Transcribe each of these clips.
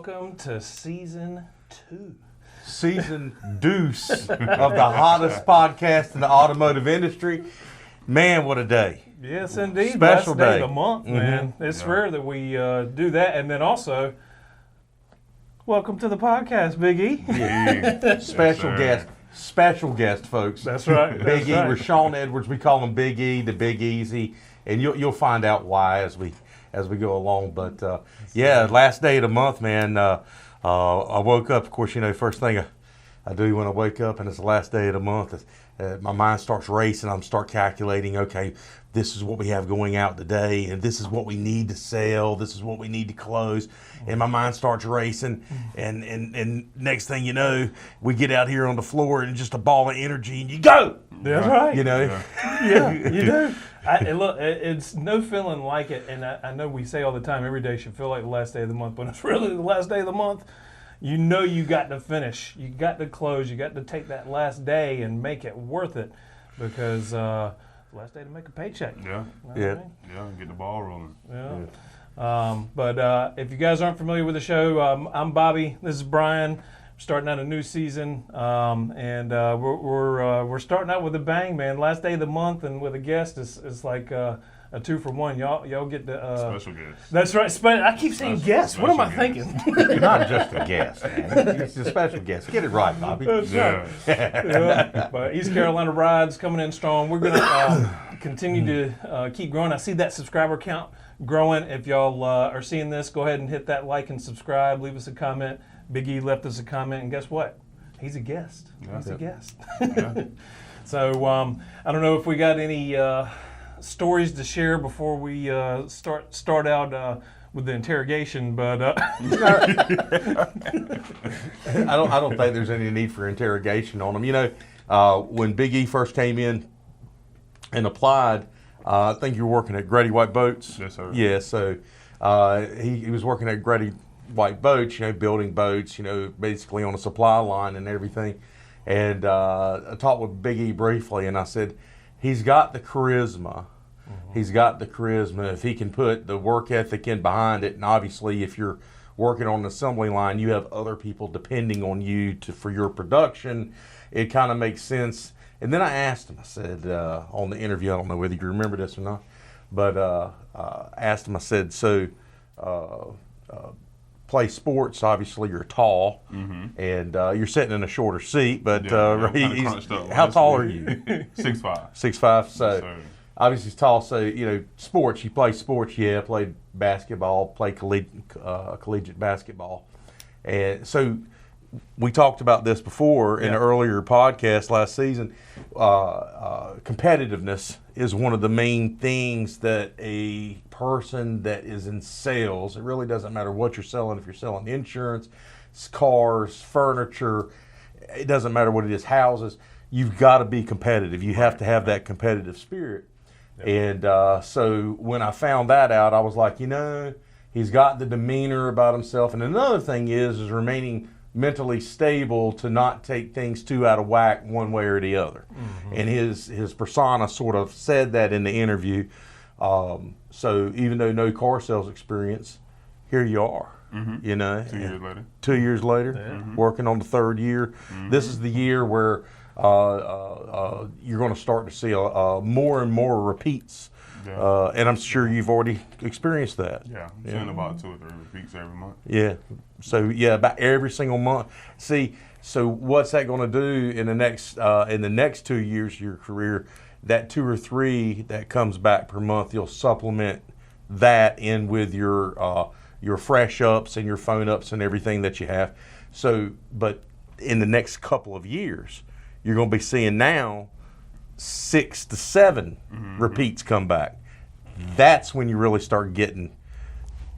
welcome to Season 2. Season deuce of the hottest podcast in the automotive industry. Man, what a day. Yes, indeed. Special Last day day. of the month, man. It's rare that we do that. And then also, welcome to the podcast, Big E. Special guest, folks. That's right. Big That's E, right. Rashawn Edwards. We call him Big E, the Big Easy, and you'll find out why as we go along. But last day of the month, man. I woke up. Of course, first thing I do when I wake up, and it's the last day of the month. Is, my mind starts racing. I'm start calculating. Okay, this is what we have going out today, and this is what we need to sell. This is what we need to close, and my mind starts racing. And next thing you know, we get out here on the floor, and just a ball of energy, and you go. That's right. Yeah, you do. Look, it's no feeling like it, and I know we say all the time, every day should feel like the last day of the month, but it's really the last day of the month. You know you got to finish, you got to close, you got to take that last day and make it worth it, because last day to make a paycheck. Yeah, Get the ball rolling. But if you guys aren't familiar with the show, I'm Bobby. This is Brian. Starting out a new season, and we're starting out with a bang, man. Last day of the month, and with a guest is like a 2-for-1. Y'all get the Special guest. That's right. I keep saying guest. What am I special thinking? not just a guest, man. It's a special guest. Get it right, Bobby. That's right. Yeah. But East Carolina Rides coming in strong. We're gonna continue to keep growing. I see that subscriber count growing. If y'all are seeing this, go ahead and hit that like and subscribe. Leave us a comment. Big E left us a comment, and guess what? He's a guest. He's a guest. So I don't know if we got any stories to share before we start out with the interrogation, but I don't think there's any need for interrogation on him. When Big E first came in and applied, I think you were working at Grady White Boats. Yes, sir. Yeah, so he was working at Grady White Boats, building boats, basically on a supply line and everything. And I talked with Big E briefly, and I said, he's got the charisma. He's got the charisma. If he can put the work ethic in behind it, and obviously if you're working on an assembly line, you have other people depending on you for your production. It kind of makes sense. And then I asked him, I said, on the interview, I don't know whether you remember this or not, but asked him, I said, so play sports, obviously you're tall, and you're sitting in a shorter seat, but how tall are you? 6'5". 6'5", so Yes, obviously he's tall, so, sports, you play sports, played basketball, played collegiate basketball. And so we talked about this before in an earlier podcast last season. Competitiveness is one of the main things that a person that is in sales, it really doesn't matter what you're selling. If you're selling insurance, cars, furniture, it doesn't matter what it is, houses, you've got to be competitive. You have to have that competitive spirit. And so when I found that out, I was like, he's got the demeanor about himself. And another thing is remaining mentally stable to not take things too out of whack one way or the other. And his persona sort of said that in the interview. So even though no car sales experience, here you are. 2 years later. 2 years later, working on the third year. This is the year where you're going to start to see more and more repeats. And I'm sure you've already experienced that. Yeah, I'm seeing about 2 or 3 repeats every month. Yeah. So about every single month. See, so what's that going to do in the next 2 years of your career? That 2 or 3 that comes back per month, you'll supplement that in with your fresh ups and your phone ups and everything that you have. So, but in the next couple of years, you're going to be seeing now 6 to 7 repeats come back. That's when you really start getting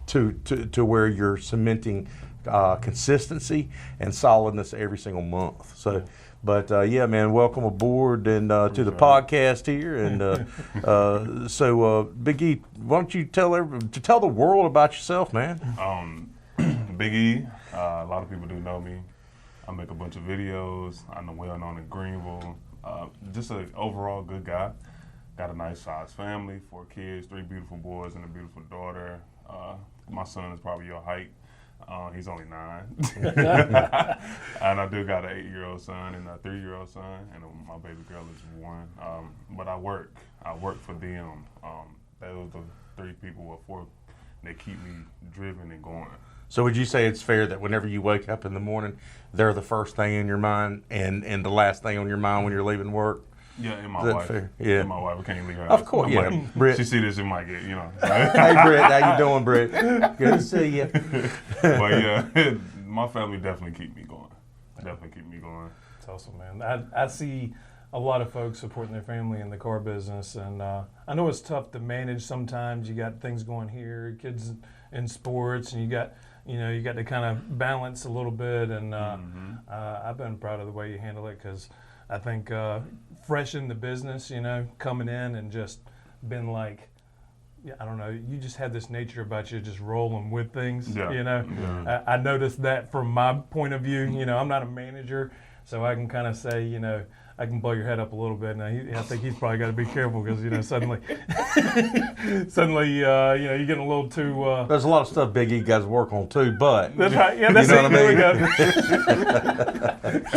to where you're cementing consistency and solidness every single month. So, but man, welcome aboard and to the podcast here. And so, Big E, why don't you tell the world about yourself, man? Big E, a lot of people do know me. I make a bunch of videos. I'm well known in Greenville. Just an overall good guy. Got a nice sized family, 4 kids, 3 beautiful boys and a beautiful daughter. My son is probably your height. He's only 9. And I do got an 8-year-old son and a 3-year-old son, and my baby girl is 1. But I work for them. Those are the 3 people or 4. They keep me driven and going. So would you say it's fair that whenever you wake up in the morning, they're the first thing in your mind and the last thing on your mind when you're leaving work? Yeah, and my Is that wife. fair? Yeah. And my wife, I can't leave her. Of course, yeah. Like, Britt. she see this, she might get, you know. Hey, Britt, how you doing, Britt? Good to see you. But yeah, my family definitely keep me going. Definitely keep me going. It's awesome, man. I see a lot of folks supporting their family in the car business, and I know it's tough to manage sometimes. You got things going here, kids in sports, and you got to kind of balance a little bit, and I've been proud of the way you handle it, because I think fresh in the business, coming in and just been like, I don't know, you just had this nature about you just rolling with things, Yeah. I noticed that from my point of view. I'm not a manager, so I can kind of say, I can blow your head up a little bit. Now, I think he's probably got to be careful, because suddenly, you're getting a little too. There's a lot of stuff Big E guys work on too, but That's right. Yeah, that's you know it. what I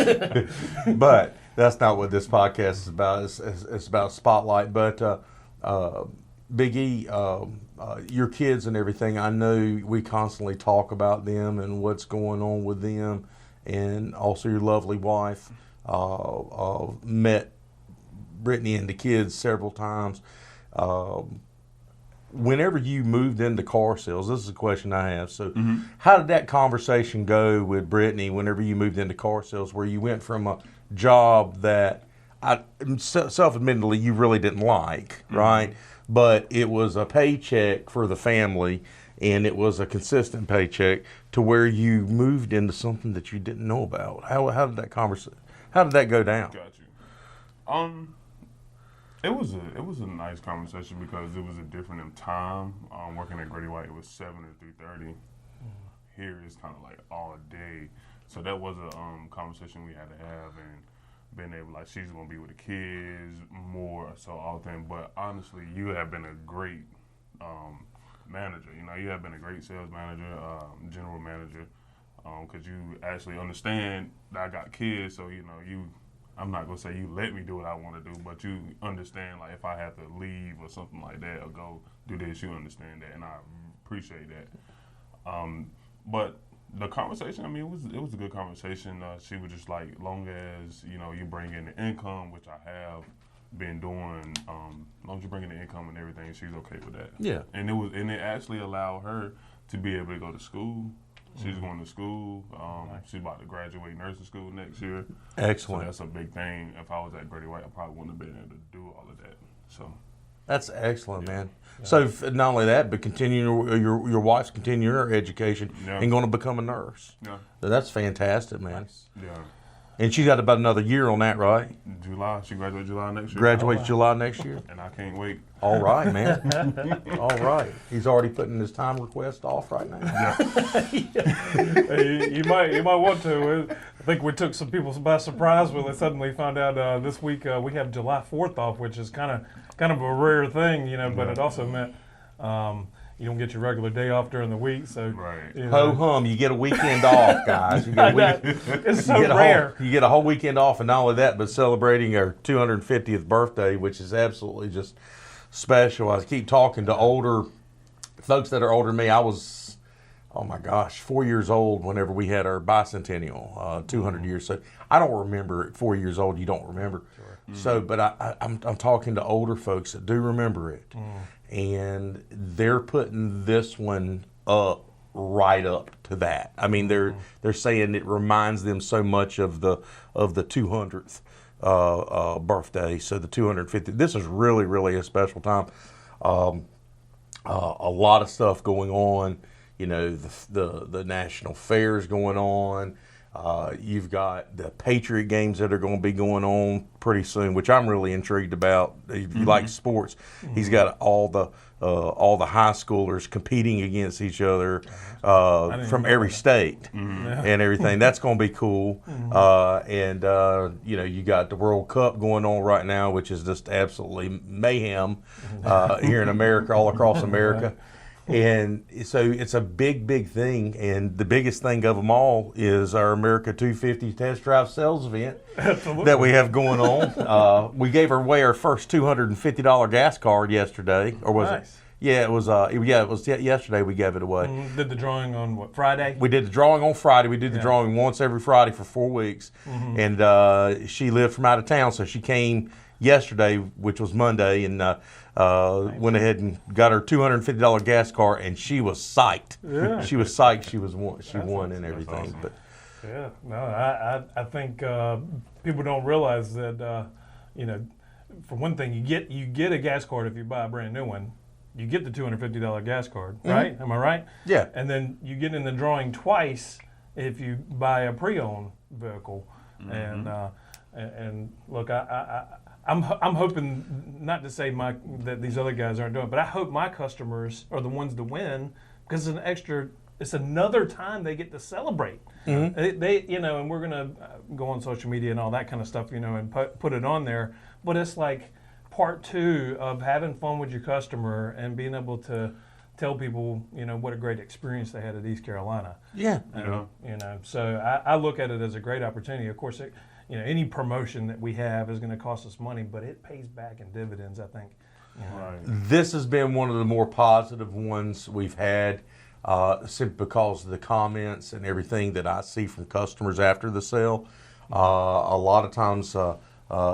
There we go. but that's not what this podcast is about. It's about spotlight. But Big E, your kids and everything, I know we constantly talk about them and what's going on with them, and also your lovely wife. Met Brittany and the kids several times. Whenever you moved into car sales, this is a question I have. So how did that conversation go with Brittany whenever you moved into car sales, where you went from a job that self-admittedly you really didn't like, right? But it was a paycheck for the family, and it was a consistent paycheck, to where you moved into something that you didn't know about. How did that go down? Got you. It was a nice conversation, because it was a different time. Working at Grady White, it was 7 to 3:30. Here it's kind of like all day. So that was a conversation we had to have, and being able, like, she's gonna be with the kids more, so all things. But honestly, you have been a great manager. You have been a great sales manager, general manager, because you actually understand that I got kids. So I'm not gonna say you let me do what I want to do, but you understand, like, if I have to leave or something like that, or go do this, you understand that, and I appreciate that. But the conversation, it was a good conversation. She was just like, long as you bring in the income, which I have been doing, as long as you bring in the income and everything, she's okay with that. Yeah. And it actually allowed her to be able to go to school. She's going to school. She's about to graduate nursing school next year. Excellent. So that's a big thing. If I was at Grady White, I probably wouldn't have been able to do all of that. So That's excellent, man. So not only that, but your wife's continuing her education and going to become a nurse. yeah, So that's fantastic, man. yeah. And she's got about another year on that, right? July. She graduates July next year. Graduates July next year. And I can't wait. All right, man. All right. He's already putting his time request off right now. You might want to. I think we took some people by surprise when they suddenly found out this week we have July 4th off, which is kind of a rare thing, But it also meant you don't get your regular day off during the week, so Right. Ho hum, you get a weekend off, guys. You get a week, It's so you get a rare. you get a whole weekend off, and not only that, but celebrating our 250th birthday, which is absolutely just special. I keep talking to older folks that are older than me. I was, 4 years old whenever we had our bicentennial, 200 years. So I don't remember at 4 years old. You don't remember. Sure. So, but I'm talking to older folks that do remember it, and they're putting this one up right up to that. I mean, they're saying it reminds them so much of the 200th birthday. So the 250th. This is really, really a special time. A lot of stuff going on. The national fairs going on. You've got the Patriot games that are going to be going on pretty soon, which I'm really intrigued about. If you like sports, he's got all the high schoolers competing against each other from every state and everything. That's going to be cool. And you got the World Cup going on right now, which is just absolutely mayhem here in America, all across America. And so it's a big thing. And the biggest thing of them all is our America 250 test drive sales event that we have going on. We gave away our first $250 gas card yesterday, or was Nice. it? Yeah, it was. It was yesterday. We gave it away. Did the drawing on what, Friday? We did the drawing on Friday. We did the Yeah. drawing once every Friday for 4 weeks. And she lived from out of town, so she came yesterday, which was Monday, and went ahead and got her $250 gas card, and she was psyched. Yeah. She was psyched. She won and That's everything. awesome. But Yeah, no, I think people don't realize that, for one thing, you get a gas card if you buy a brand new one. You get the $250 gas card, right? Am I right? yeah, And then you get in the drawing twice if you buy a pre-owned vehicle. And look, I'm hoping, not to say that these other guys aren't doing it, but I hope my customers are the ones to win, because it's another time they get to celebrate. They and we're gonna go on social media and all that kind of stuff, and put it on there. But it's like part two of having fun with your customer and being able to tell people, what a great experience they had at East Carolina. yeah. And, so I look at it as a great opportunity. Of course, any promotion that we have is going to cost us money, but it pays back in dividends, I think. Right. This has been one of the more positive ones we've had, simply because of the comments and everything that I see from customers after the sale. A lot of times,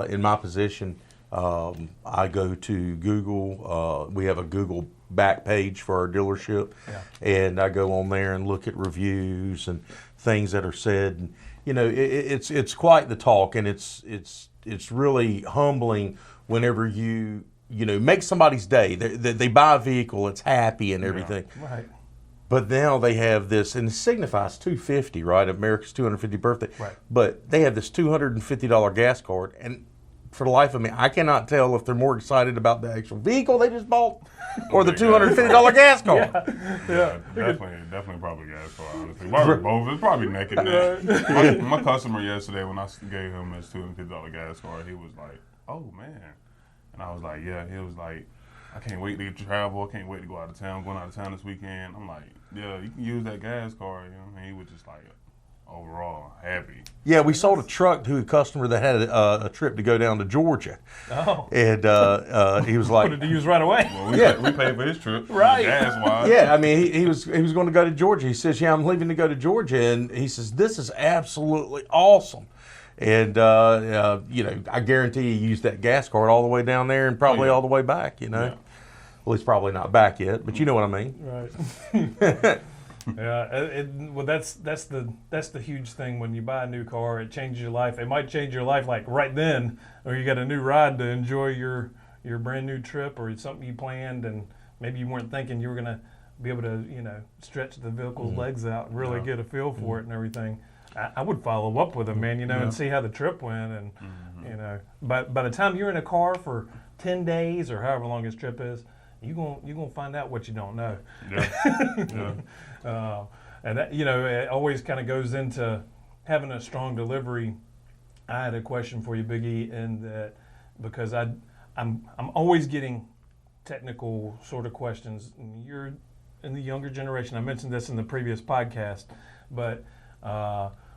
in my position, I go to Google. We have a Google back page for our dealership, and I go on there and look at reviews and things that are said. And, it's quite the talk, and it's really humbling whenever you make somebody's day. They buy a vehicle, it's happy and everything. Right. But now they have this, and it signifies 250, right? America's 250th birthday. Right. But they have this $250 gas card, and for the life of me, I cannot tell if they're more excited about the actual vehicle they just bought or the $250 gas card. Yeah, definitely probably gas card, honestly. Probably both. It's probably neck and neck. My customer yesterday, when I gave him his $250 gas card, he was like, "Oh man," and I was like, "Yeah." He was like, "I can't wait to travel. I can't wait to go out of town. Going out of town this weekend." I'm like, "Yeah, you can use that gas card." And he was just like, overall happy. Yeah, we sold a truck to a customer that had a trip to go down to Georgia, Oh. and he was like, Put it to use right away. Well, we paid for his trip, Right. gas wise. "Yeah, I mean, he was going to go to Georgia." He says, "Yeah, I'm leaving to go to Georgia," and he says, "This is absolutely awesome." And I guarantee he used that gas card all the way down there and probably all the way back. Yeah. Well, he's probably not back yet, but you know what I mean. Right. Yeah. Well, that's the huge thing when you buy a new car. It changes your life. It might change your life like right then, or you got a new ride to enjoy your brand new trip, or it's something you planned and maybe you weren't thinking you were gonna be able to stretch the vehicle's legs out and really get a feel for it and everything. I would follow up with them, man, and see how the trip went, and by the time you're in a car for 10 days or however long his trip is, you're gonna find out what you don't know. Yeah. And that, it always kind of goes into having a strong delivery. I had a question for you, Biggie, and that because I'm always getting technical sort of questions. And you're in the younger generation. I mentioned this in the previous podcast, but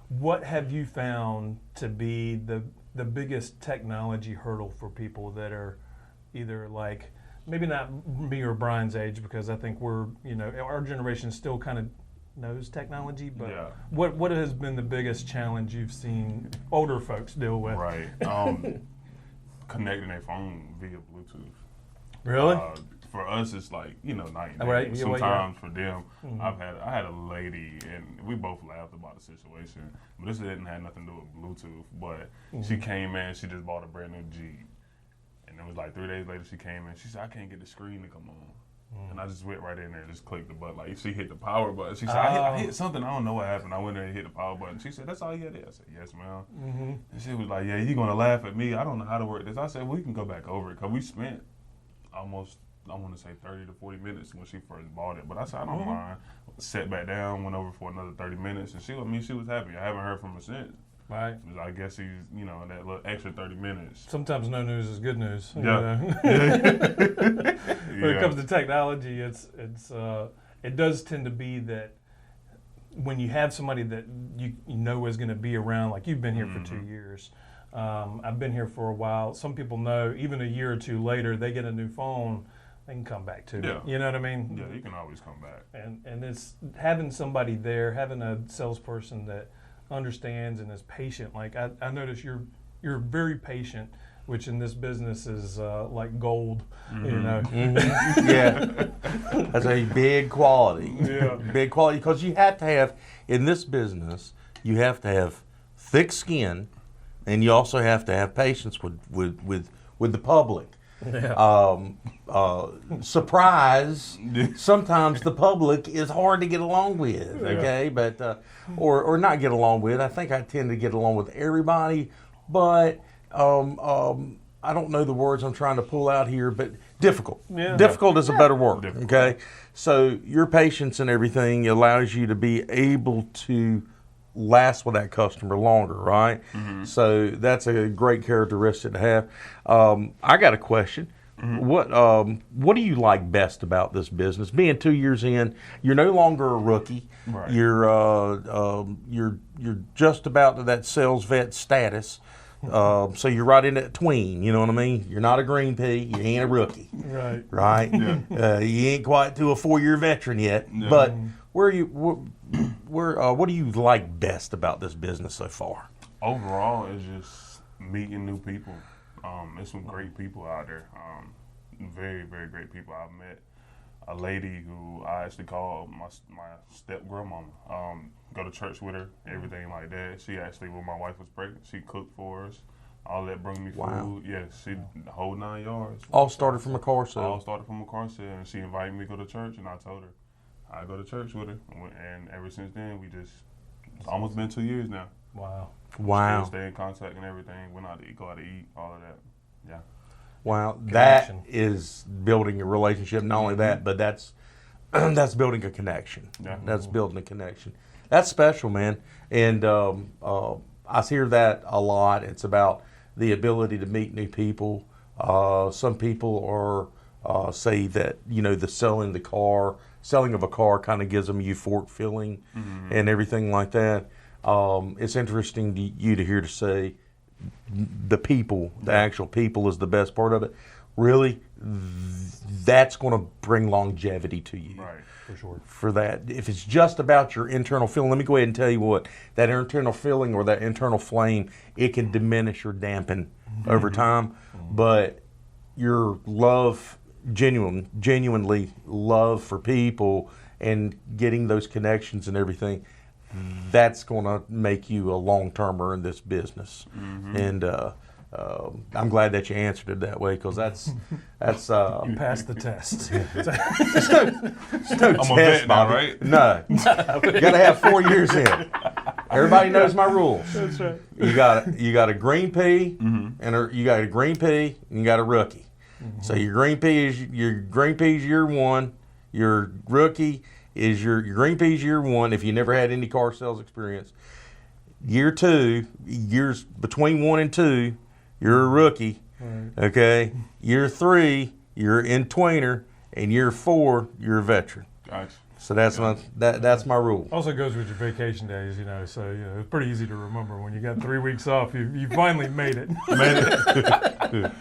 what have you found to be the biggest technology hurdle for people that are either like, maybe not me or Brian's age, because I think we're, our generation still kind of knows technology, but Yeah. what has been the biggest challenge you've seen older folks deal with? Right. Connecting their phone via Bluetooth. Really? For us, it's like night and day. Right. Yeah, well, Sometimes for them, I had a lady, and we both laughed about the situation, but this didn't have nothing to do with Bluetooth. But she came in, she just bought a brand new Jeep, and it was like 3 days later she came in. She said, "I can't get the screen to come on," and I just went right in there and just clicked the button. Like she hit the power button. She said, I hit something. I don't know what happened. I went there and hit the power button. She said, "That's all you had there?" I said, "Yes, ma'am." And she was like, "Yeah, you gonna laugh at me? I don't know how to work this." I said, "We can go back over it because we spent almost, I want to say 30 to 40 minutes when she first bought it." But I said, "I don't mind." Sat back down, went over for another 30 minutes, and she was happy. I haven't heard from her since. Right. I guess he's, that little extra 30 minutes. Sometimes no news is good news. you Yeah. know? When it comes to technology, it does tend to be that when you have somebody that you know is going to be around, like you've been here for 2 years. I've been here for a while. Some people know even a year or two later, they get a new phone, they can come back to it. Yeah. You know what I mean? Yeah, you can always come back. And it's having somebody there, having a salesperson that understands and is patient. Like I notice you're very patient, which in this business is like gold. You know. Yeah, that's a big quality. Yeah. Big quality, because you have to have, in this business, you have to have thick skin, and you also have to have patience with the public. Surprise, sometimes the public is hard to get along with, okay? But, or not get along with. I think I tend to get along with everybody, but I don't know the words I'm trying to pull out here, but difficult. Yeah. Difficult is a better word, Difficult. okay? So your patience and everything allows you to be able to last with that customer longer, right? So that's a great characteristic to have. I got a question. What do you like best about this business? Being 2 years in, you're no longer a rookie. Right. You're just about to that sales vet status. So you're right in that tween. You know what I mean? You're not a green pea. You ain't a rookie. Right. Right? You ain't quite to a 4-year veteran yet. But what do you like best about this business so far? Overall, it's just meeting new people. There's some great people out there. Very, very great people. I've met a lady who I actually call my step grandmama. Go to church with her, everything like that. She actually, when my wife was pregnant, she cooked for us. All that, bring me food. Wow. Yeah, she the whole 9 yards. All started from a car All sale. started from a car sale, and she invited me to go to church, and I told her I go to church with her, and ever since then it's almost been 2 years now. Wow. Wow. Still stay in contact and everything. Went out to eat, go out to eat, all of that. Yeah. Wow. That Connection. is building a relationship. Not only that, but that's building a connection. Yeah. That's building a connection. That's special, man. And I hear that a lot. It's about the ability to meet new people. Some people are say that, the selling of a car kind of gives them a euphoric feeling and everything like that. It's interesting to you to hear to say the actual people is the best part of it. Really, that's going to bring longevity to you. Right. For sure. For that, if it's just about your internal feeling, let me go ahead and tell you what, that internal feeling or that internal flame, it can diminish or dampen over time. But your love, genuinely love for people and getting those connections and everything, that's going to make you a long-termer in this business. And I'm glad that you answered it that way, because that's You passed the test. no I'm a vet now, right? No, you got to have 4 years in. Everybody knows my rules. That's right. You got a green pea, and you got a green pea, and you got a rookie. So your green pea is year one. Your rookie is your green pea's year one. If you never had any car sales experience, year two, years between 1 and 2, you're a rookie. Right. Okay. Year 3, you're in tweener, and year 4, you're a veteran. Gotcha. So that's my rule. Also goes with your vacation days, so it's pretty easy to remember when you got 3 weeks off. You finally made it. Yeah,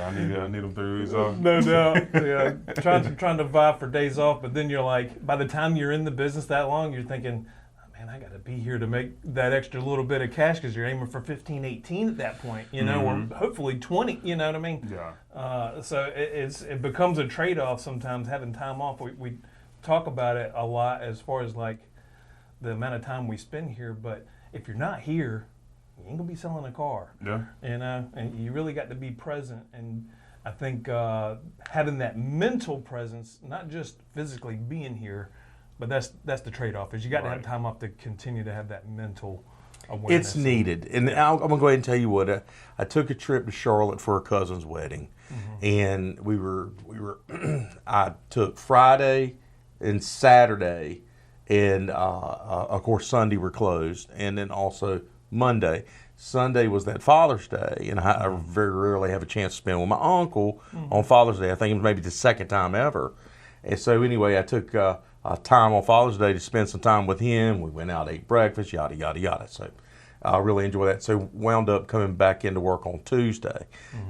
I need them 3 weeks off. No doubt. Yeah, trying to vie for days off, but then you're like, by the time you're in the business that long, you're thinking, oh, man, I got to be here to make that extra little bit of cash, because you're aiming for 15, 18 at that point, or hopefully 20. You know what I mean? Yeah. So it becomes a trade-off sometimes having time off. We talk about it a lot as far as like the amount of time we spend here, but if you're not here, you ain't gonna be selling a car. Yeah. And you really got to be present. And I think having that mental presence, not just physically being here, but that's the trade-off. Is you got to have time off to continue to have that mental awareness. It's needed. And I'm going to go ahead and tell you what. I took a trip to Charlotte for a cousin's wedding, and we were I took Friday and Saturday, and of course Sunday we're closed, and then also Monday. Sunday was that Father's Day, and I very rarely have a chance to spend with my uncle on Father's Day. I think it was maybe the second time ever. And so anyway, I took time on Father's Day to spend some time with him. We went out, ate breakfast, yada, yada, yada. So I really enjoyed that. So wound up coming back into work on Tuesday.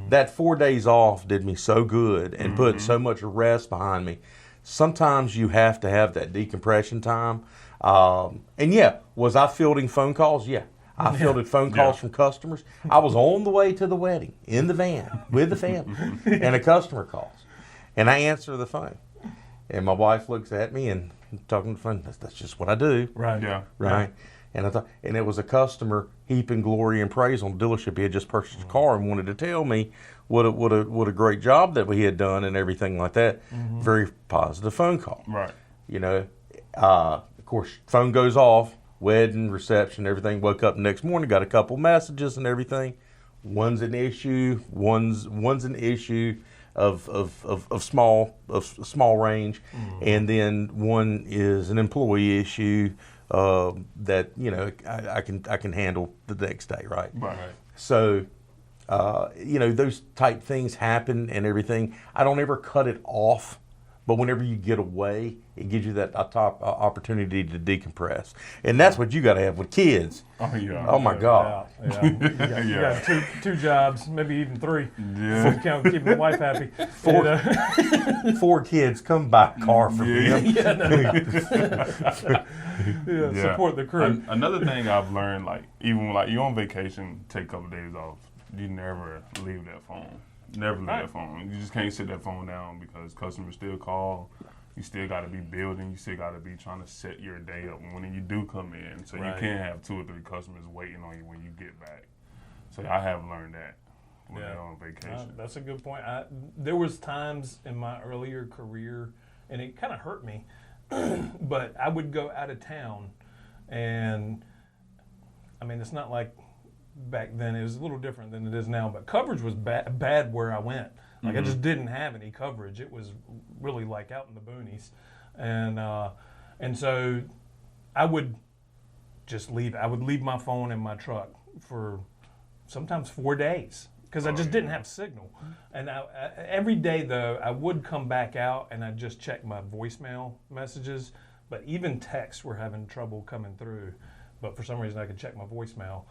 That 4 days off did me so good and put so much rest behind me. Sometimes you have to have that decompression time. And yeah, was I fielding phone calls? Yeah. I fielded phone calls from customers. I was on the way to the wedding in the van with the family, and a customer calls, and I answer the phone, and my wife looks at me and talking to the phone. That's just what I do, Right. Yeah. right? And I thought, and it was a customer heaping glory and praise on the dealership. He had just purchased a car and wanted to tell me what a great job that we had done and everything like that. Very positive phone call. Right. You know, of course, phone goes off. Wedding, reception, everything. Woke up the next morning, got a couple messages and everything. One's an issue. One's an issue of small range, and then one is an employee issue that I can handle the next day, right? Right. So those type things happen and everything. I don't ever cut it off. But whenever you get away, it gives you that opportunity to decompress. And that's what you got to have with kids. Oh, yeah. Oh, my God. Yeah. You got two jobs, maybe even three. Yeah. If you count keeping the wife happy. 4 kids, come buy a car for them. Support the crew. Another thing I've learned, like, even like you're on vacation, take a couple days off, you never leave that phone. Never leave that phone. You just can't sit that phone down because customers still call. You still got to be building. You still got to be trying to set your day up when you do come in. So you can't have 2 or 3 customers waiting on you when you get back. So I have learned that when they're on vacation. That's a good point. There was times in my earlier career, and it kind of hurt me, but I would go out of town, and I mean, it's not like back then. It was a little different than it is now, but coverage was bad where I went. Like I just didn't have any coverage. It was really like out in the boonies, and so I would just leave. I would leave my phone in my truck for sometimes 4 days because I just didn't have signal. And every day though, I would come back out and I'd just check my voicemail messages. But even texts were having trouble coming through. But for some reason, I could check my voicemail.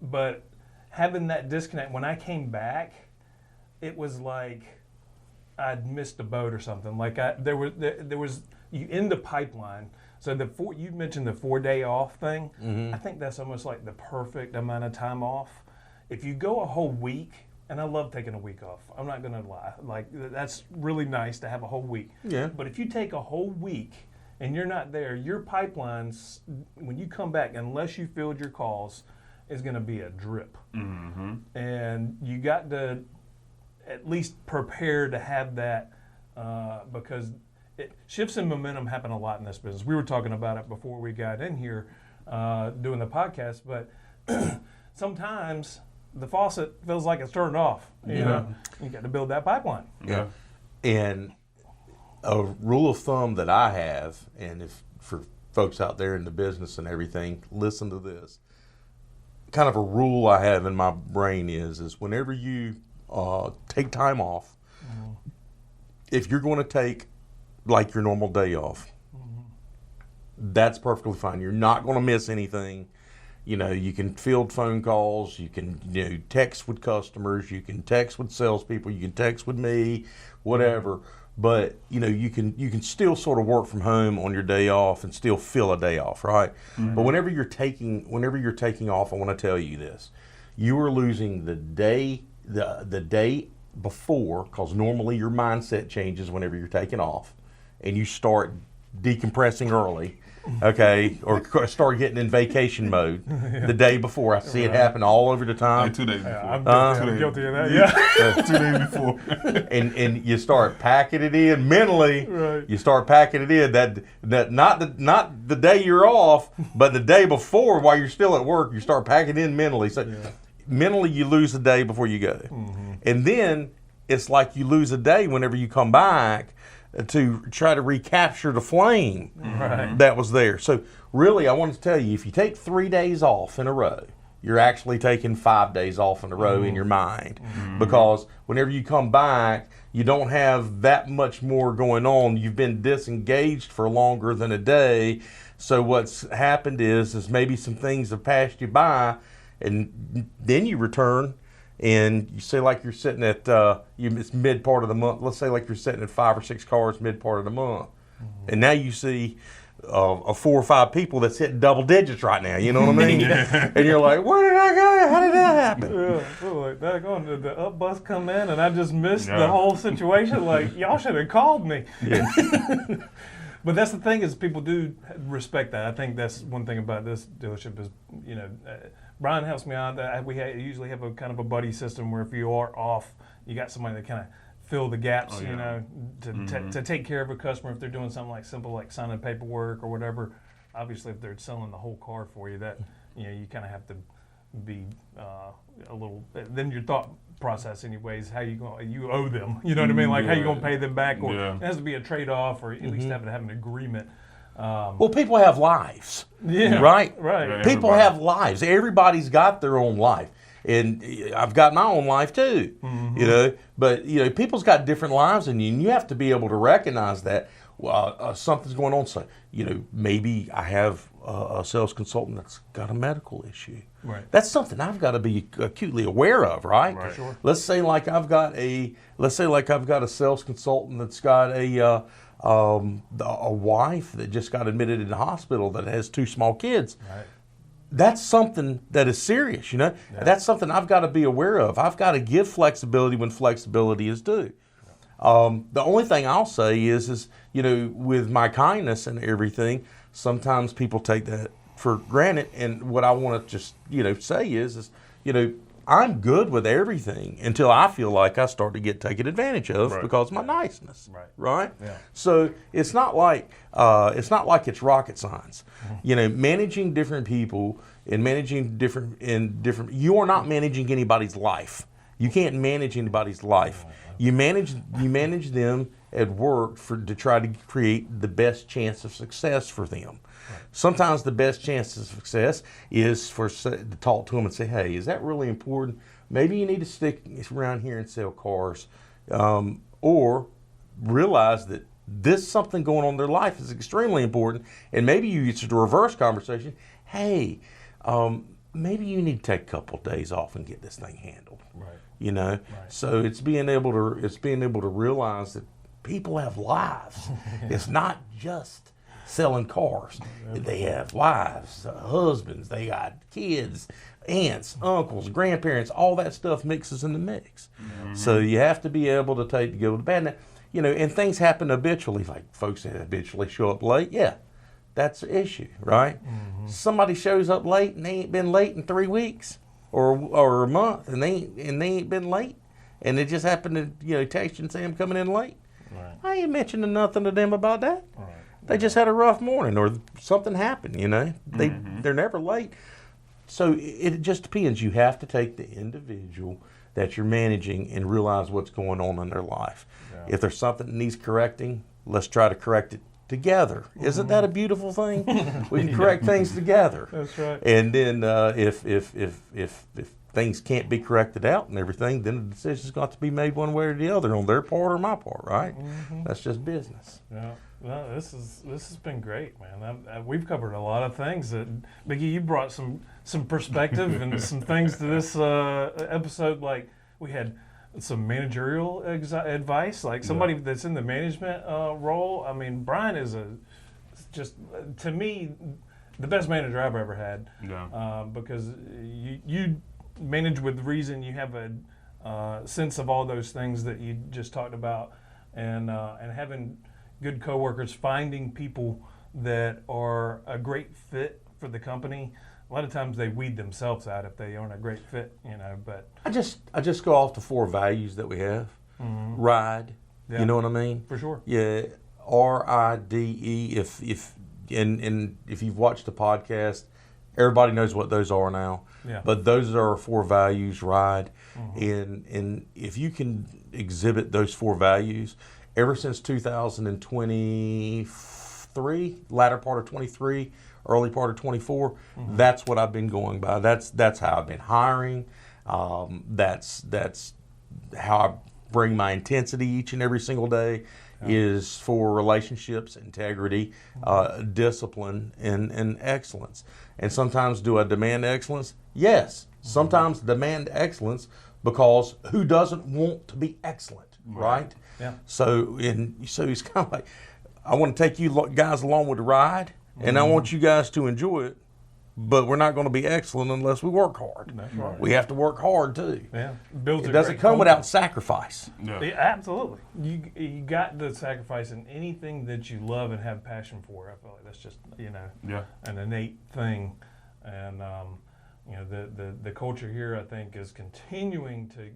But having that disconnect, when I came back, it was like I'd missed a boat or something. Like there was you in the pipeline. So you mentioned the 4 day off thing. I think that's almost like the perfect amount of time off. If you go a whole week, and I love taking a week off. I'm not gonna lie. Like that's really nice to have a whole week. Yeah. But if you take a whole week and you're not there, your pipelines, when you come back, unless you filled your calls, is going to be a drip. And you got to at least prepare to have that because shifts in momentum happen a lot in this business. We were talking about it before we got in here doing the podcast, but sometimes the faucet feels like it's turned off. You know, you got to build that pipeline. Yeah. And a rule of thumb that I have, and if for folks out there in the business and everything, listen to this. Kind of a rule I have in my brain is whenever you take time off, if you're going to take like your normal day off, that's perfectly fine. You're not going to miss anything. You know, you can field phone calls, you can text with customers, you can text with salespeople, you can text with me, whatever. But you can still sort of work from home on your day off and still feel a day off, right? But whenever you're taking off, I want to tell you this: you are losing the day before, because normally your mindset changes whenever you're taking off, and you start decompressing early. Okay, or start getting in vacation mode the day before. I see it happen all over the time. Like 2 days before. I'm guilty of that. Yeah. 2 days before. and you start packing it in mentally. Right. You start packing it in that not the day you're off, but the day before while you're still at work. You start packing in mentally. So mentally you lose the day before you go, and then it's like you lose a day whenever you come back. to try to recapture the flame Right. that was there. So really, I wanted to tell you, if you take 3 days off in a row, you're actually taking 5 days off in a row in your mind, because whenever you come back, you don't have that much more going on. You've been disengaged for longer than a day. So what's happened is maybe some things have passed you by, and then you return and you say like you're sitting at it's mid part of the month. Let's say like you're sitting at 5 or 6 cars mid part of the month, and now you see 4 or 5 people that's hitting double digits right now. You know what I mean? And you're like, where did I go? How did that happen? Yeah, like that going to the up bus come in and I just missed the Yeah. whole situation. Like y'all should have called me. But that's the thing is people do respect that. I think that's one thing about this dealership is, you know, Brian helps me out. Usually have a kind of a buddy system where if you are off, you got somebody that kind of fill the gaps, Oh, yeah. you know, to take care of a customer if they're doing something like simple like signing paperwork or whatever. Obviously, if they're selling the whole car for you, that you know you kind of have to be a little. Then your thought process, anyways, how you going? You owe them. You know what I mean? Like how you Yeah. going to pay them back, or Yeah. it has to be a trade off, or at least have an agreement. Well, people have lives, Yeah. right? Right. Yeah. People Everybody. have lives. Everybody's got their own life. And I've got my own life too, you know, but you know, people's got different lives than you, and you have to be able to recognize that something's going on. So, you know, maybe I have a sales consultant that's got a medical issue. Right. That's something I've got to be acutely aware of, right? Right. Sure. Let's say like I've got a sales consultant that's got a wife that just got admitted in the hospital that has 2 small kids. Right. That's something that is serious, you know. That's something I've got to be aware of. I've got to give flexibility when flexibility is due. The only thing I'll say is you know, with my kindness and everything, sometimes people take that for granted. And what I want to just, you know, say is, you know, I'm good with everything until I feel like I start to get taken advantage of Right. because of my niceness. Right. Right? Yeah. So it's not like it's rocket science. You know, managing different people and managing different you are not managing anybody's life. You can't manage anybody's life. You manage them at work to try to create the best chance of success for them. Sometimes the best chance of success is to talk to them and say, hey, is that really important? Maybe you need to stick around here and sell cars. Or realize that this something going on in their life is extremely important. And maybe you get to the reverse conversation. Hey, maybe you need to take a couple of days off and get this thing handled. Right. You know, so it's being able to realize that people have lives. It's not just selling cars. They have wives, husbands, they got kids, aunts, uncles, grandparents, all that stuff mixes in the mix. So you have to be able to take the good with the bad. Now, you know, and things happen habitually, like folks that habitually show up late. Yeah, that's the issue, right? Somebody shows up late and they ain't been late in 3 weeks or a month, and they ain't been late, and they just happened to, you know, text you and say I'm coming in late. Right. I ain't mentioning nothing to them about that. Right. They just had a rough morning or something happened, you know. They're never late. So it just depends. You have to take the individual that you're managing and realize what's going on in their life. Yeah. If there's something that needs correcting, let's try to correct it together. Isn't that a beautiful thing? We can correct things together. That's right. And then if things can't be corrected out and everything, then the decision's got to be made one way or the other on their part or my part, right? That's just business. Yeah. No, this has been great, man. We've covered a lot of things. That Biggie, you brought some perspective and some things to this episode. Like we had some managerial advice, like somebody that's in the management role. I mean, Brian is to me the best manager I've ever had. Yeah. Because you manage with reason. You have a sense of all those things that you just talked about, and having good coworkers, finding people that are a great fit for the company. A lot of times they weed themselves out if they aren't a great fit, you know. But I just go off the 4 values that we have. Ride, Yeah. you know what I mean? for sure, Yeah, RIDE. If you've watched the podcast, everybody knows what those are now. Yeah. But those are our 4 values. Ride, and if you can exhibit those 4 values, ever since 2023, latter part of 23, early part of 24. That's what I've been going by. That's how I've been hiring. That's how I bring my intensity each and every single day. Is for relationships, integrity, discipline, and excellence. And sometimes do I demand excellence? Yes. Sometimes demand excellence because who doesn't want to be excellent, right? Yeah. So it's kind of like, I want to take you guys along with the ride, and I want you guys to enjoy it, but we're not going to be excellent unless we work hard. That's right. We have to work hard too. Yeah. Builds It a doesn't great come culture. without sacrifice. Yeah. Yeah, absolutely. You got to sacrifice in anything that you love and have passion for. I feel like that's just Yeah. an innate thing, and the culture here I think is continuing to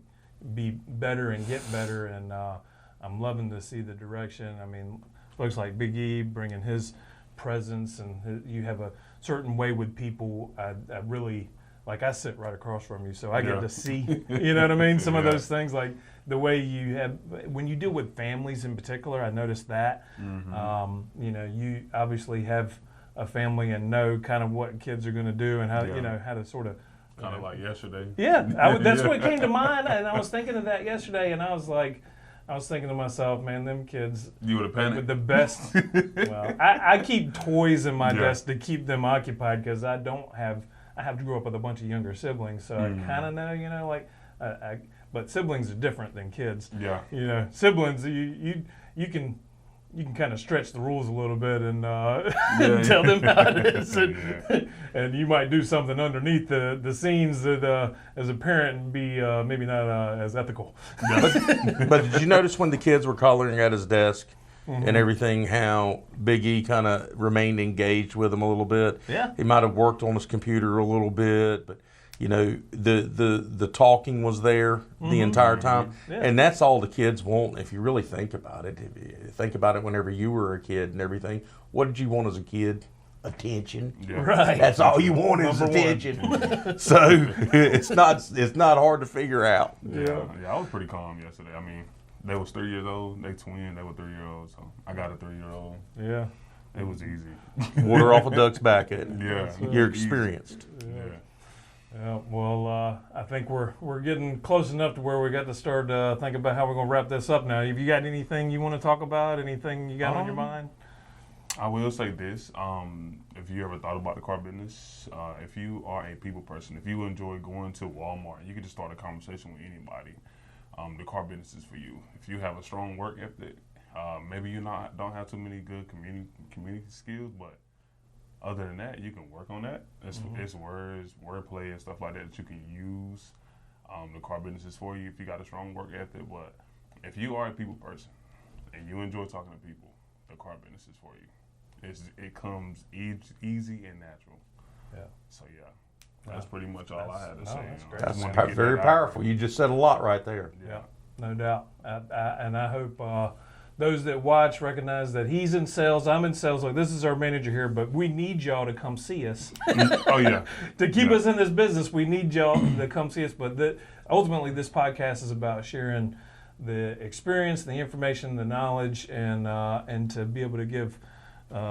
be better and get better, and I'm loving to see the direction. I mean, looks like Big E bringing his presence, and you have a certain way with people. I really. Like, I sit right across from you, so I get to see, you know what I mean? Some of Yeah. those things, like the way you have, when you deal with families in particular, I noticed that. You obviously have a family and know kind of what kids are going to do and how, Yeah. how to sort of. Kind of like yesterday. Yeah, that's what came to mind, and I was thinking of that yesterday, and I was thinking to myself, man, them kids You would have with panicked. the best. Well, I keep toys in my Yeah. desk to keep them occupied because I have to grow up with a bunch of younger siblings, so I kind of know, but siblings are different than kids. Yeah. Siblings, you can kind of stretch the rules a little bit and Yeah. tell them how it is, Yeah. and you might do something underneath the scenes that, as a parent, be maybe not as ethical. But did you notice when the kids were coloring at his desk and everything, how Big E kind of remained engaged with him a little bit? Yeah. He might have worked on his computer a little bit, but the talking was there the entire time. Yeah. And that's all the kids want if you really think about it. If you think about it whenever you were a kid and everything, what did you want as a kid? Attention. Yeah. Right. That's all you want is Number one. attention. So it's not hard to figure out. Yeah, I was pretty calm yesterday. I mean, they was 3 years old. They twin. They were 3-year-olds. So I got a 3-year-old. Yeah. It was easy. Water off a duck's back at it. Yeah. You're experienced. Yeah. Yeah, well, I think we're getting close enough to where we got to start thinking about how we're going to wrap this up now. Have you got anything you want to talk about? Anything you got on your mind? I will say this: if you ever thought about the car business, if you are a people person, if you enjoy going to Walmart, you can just start a conversation with anybody. The car business is for you. If you have a strong work ethic, maybe you don't have too many good community skills, but other than that, you can work on that. It's words, wordplay, and stuff like that you can use. The car business is for you if you got a strong work ethic. But if you are a people person and you enjoy talking to people, the car business is for you. It comes easy and natural. Yeah. So yeah, that's pretty much all I had to say. that's great. I That's just wanted to get very that out powerful. there. You just said a lot right there. Yeah, no doubt. And I hope those that watch recognize that he's in sales, I'm in sales. Like, this is our manager here, but we need y'all to come see us. Oh yeah. To keep Yeah. us in this business, we need y'all to come see us. But ultimately, this podcast is about sharing the experience, the information, the knowledge, and to be able to give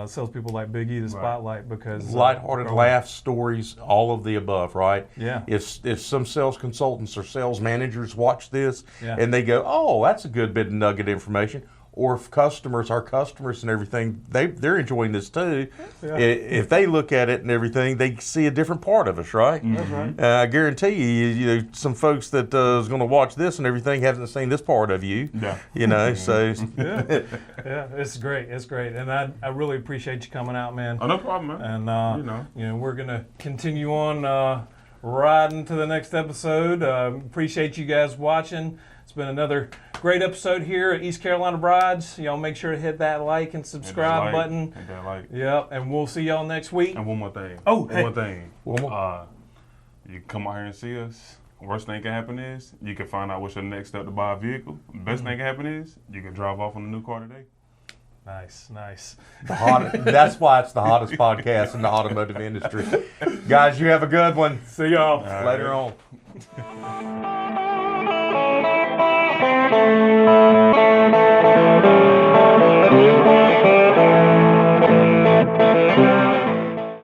salespeople like Big E the spotlight because Lighthearted laughs, stories, all of the above, right? Yeah. If some sales consultants or sales managers watch this Yeah. and they go, oh, that's a good bit of nugget information, or if our customers and everything, they're enjoying this too. Yeah. If they look at it and everything, they see a different part of us, right? That's right. I guarantee you, some folks that is going to watch this and everything haven't seen this part of you. Yeah. So Yeah, it's great. It's great. And I really appreciate you coming out, man. Oh, no problem, man. And we're gonna continue on riding to the next episode. Appreciate you guys watching. It's been another great episode here at East Carolina Brides. Y'all make sure to hit that like and subscribe button. Hit that like. Yep, and we'll see y'all next week. And one more thing. Oh, one hey. more thing. One more. You can come out here and see us. Worst thing can happen is you can find out what's your next step to buy a vehicle. Best thing can happen is you can drive off on a new car today. Nice. that's why it's the hottest podcast in the automotive industry. Guys, you have a good one. See y'all. Later on.